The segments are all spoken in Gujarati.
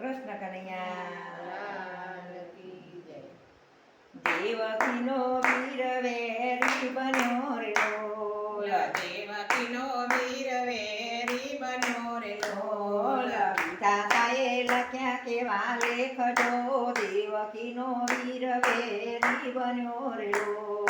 કૃષ્ણ કનૈયા લાલ કી જય. દેવકીનો વીર વેરી બન્યો રે લોલ દેવકીનો વીર વેરી બન્યો રે લોલ લોલ. વિધાતાએ લખ્યા કેવા લેખ જો દેવકીનો વીર વેરી બન્યો રે લોલ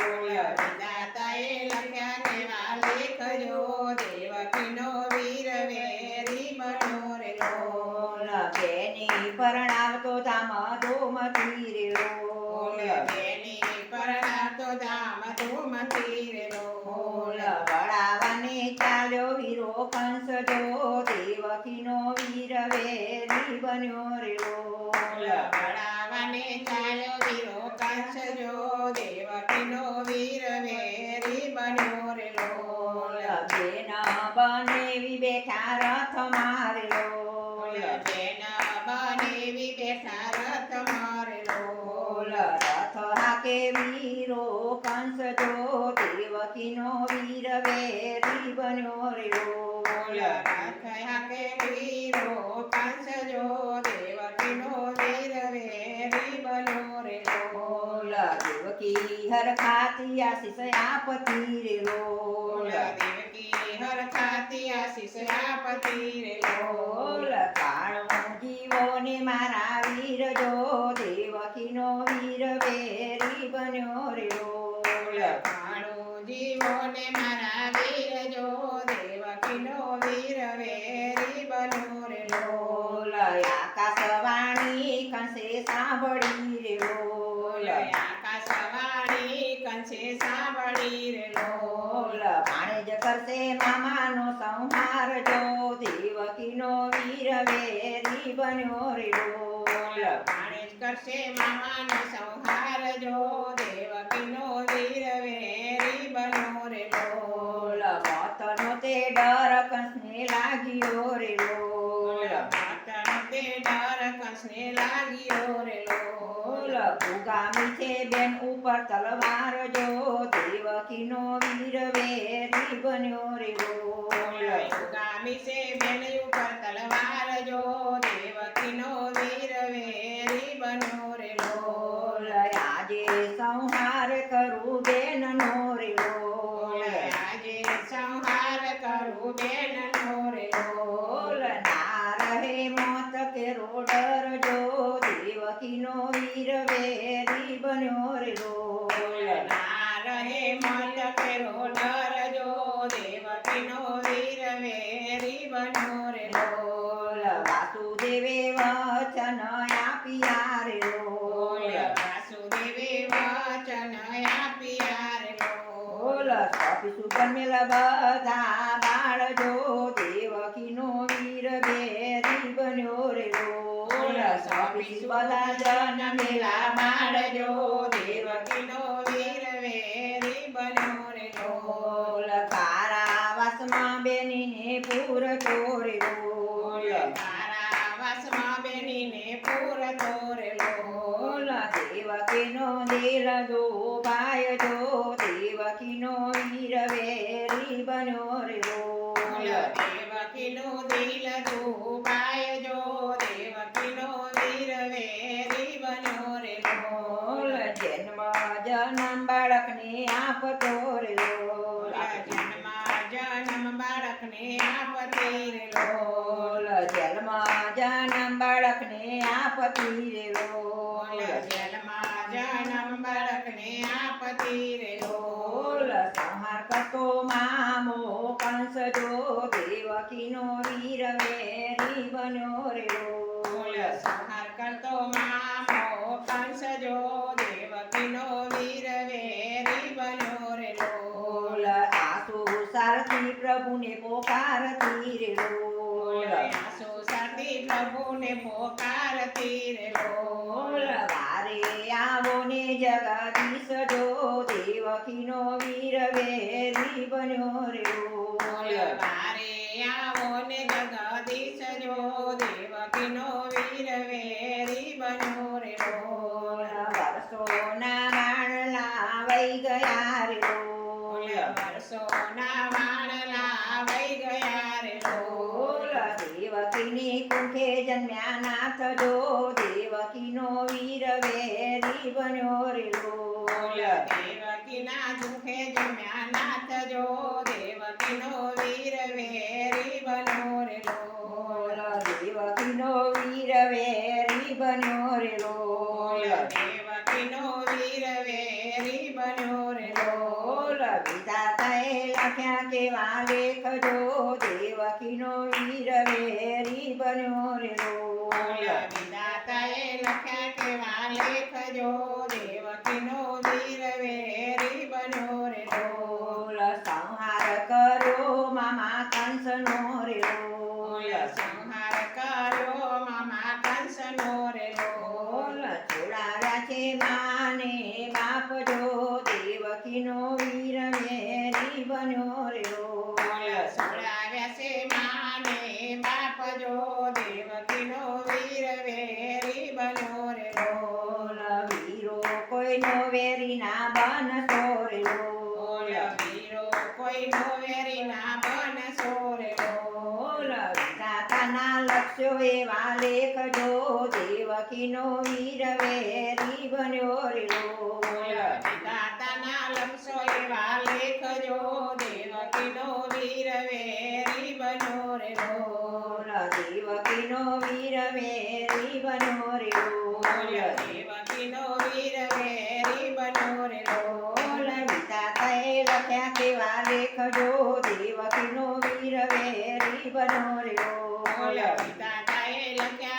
વિધાતાએ લખ્યા કેવા લેખજો દેવકીનો વીર વેરી બન્યો રે લોલ. બેની પરણાવતો ધામ ધૂમથી રે લોલ બેની પરણાવતો ધામ ધૂમથી રે લોલ. વડાવાને ચાલ્યો વીરો કંસ જો દેવકીનો વીર વેરી બન્યો રે લોલ વડાવાને ચાલ્યો વીરો કંસ જો દેવકીનો વીર વેરી બન્યો રે લોલ. બેન બનેવી બેઠા રથ મારે લોલ બેન બનેવી બેઠા રથ મારે લોલ. રથ હાકે વીરો કંસ જો દેવકીનો વીર વેરી બન્યો રે લોલ રથ હાકે વીરો કંસ જો દેવકીનો વીર વેરી બન્યો રે લોલ. દેવકી હરખાતી આશીષ આપતી રે લોલ દેવકી હરખાતી આશીષ આપતી રે લોલ. કાળો જીવો ને મારા વીર જો દેવકીનો વીર વેરી બન્યો રે લોલ કાળો જીવો ને મારા વીર જો દેવકીનો વીર વેરી બન્યો રે લોલ. આકાશવાણી કંસે સાંભળી રે લોલ આકાશવાણી કંસે સાંભળી રે લોલ. ભાણેજ કરશે મામાનો સંહાર જો દેવકીનો વીર વેરી બન્યો રે લોલ પાણે જ કરશે મામાનો સંહાર જો દેવકીનો વીર વેરી બન્યો રે લોલ. મોતનો તે ડર કંસને લાગ્યો રે લોલ માતાનો તે ડર કંસને લાગ્યો રે લોલ. ઉગામી છે બેન ઉપર તલવાર જો દેવકીનો વીર વેરી બન્યો રે લોલ ગામી છે બેન ઉપર તલવાર જો દેવકીનો વીર વેરી બન્યો રે લોલ. આજે સંહાર કરું બેનનો રે લોલ આજે સંહાર કરું બેનનો રે લોલ. ના રહે મોત કેરો ડર જો દેવકીનો વીર વેરી બન્યો રે લોલ ના રહે મત કેરો ડર જો દેવકીનો વીર વેરી બન્યો રે લોલ. વાસુદેવે વચન આપ્યા રે લોલ વાસુદેવે વચન આપ્યા રે લોલ. સપીસુ જન્મેલ બધા બાળ જો દેવકીનો વીર વેરી બન્યો રે લોલ સપીસુ બધા જન્મેલા બાળ જો દેવકીનો વીર વેરી બન્યો રે લોલ. કારાવાસમાં બેનીને પૂર ચોરે લોલ કારાવાસમાં બેનીને પૂરતો રે લોલ. દેવકીનો દિલ જો ભાઈ જો દેવકીનો વીર વેરી બન્યો રે લોલ દેવકીનો દિલ દુભાય જો દેવકીનો વીર વેરી બન્યો રે લોલ. જન્મ જન્મ બાળકને આપતો રે લોલ જન્મ બાળકને આપતી રે લોલ. જન્મ જન્મ બાળકને આપતી રે લોલ જન્મ બાળકને આપતી રે લોલ. સંહાર કરતો મામો કંસ જો દેવકીનો વીર વેરી બન્યો રે લોલ સંહાર કરતો મામો કંસ જો દેવકીનો વીર વેરી બન્યો રે લોલ. આસુ સારથી પ્રભુને પોકારતી રે લોલ આસુ સાથી પ્રભુને પોકારતી રે લોલ. વારે આવો ને જગદીશ જો દેવકીનો વીર વેરી બન્યો રે લોલ વારે આવો ને જગદીશ જો દેવકીનો વીર વેરી બન્યો રે લોલ. વર્ષોના માણલા વહી ગયા રે લોલ વર્ષોના વાણલા વહી ગયા રે લોલ. દેવકીની કુંઠે જન્મ્યા ના નાથ જો દેવકીનો વીર વેરી બન્યો રે લોલ દેવકીના દુઃખે જમ્યા નાથ જો દેવકીનો વીર વેરી બન્યો રે લોલ દેવકીનો વીર વેરી બન્યો રે લોલ દેવકીનો વીર વેરી બન્યો રે લોલ વિધાતાએ લખ્યા કેવા લેખ જો દેવકીનો વીર વેરી બન્યો રે લોલ વિધાતાએ લખ્યા કેવા લેખ જો દેવકીનો વીર વેરી બન્યો રે લોલ સંહાર કર્યો મામા કંસનો રે લોલ સંહાર કર્યો મામા કંસનો રે લોલ છોડાવ્યા છે માને બાપ જો દેવકીનો વીર વેરી બન્યો રે લોલ છોડાવ્યા છે માને બાપ જો દેવકીનો વીર વેરી બન્યો રે લોલ વીરો કોઈનો વેરી ના બનશો રે લોલ વીરો કોઈનો વેરી ના બનશો રે લોલ વિધાતાના લક્ષ્યો એવા લેખ જો દેવકીનો વીર વેરી બન્યો રે લોલ વિધાતાના લક્ષો એવા લેખ જો દેવકીનો વીર વેરી બન્યો રે લોલ દેવકીનો વીર વેરી બન્યો રે લોલ દેવકીનો વીર વેરી બન્યો રે લોલ વિધાતાએ લખ્યા કેવા લેખ જો દેવકીનો વીર વેરી બન્યો રે લોલ વિધાતાએ લખ્યા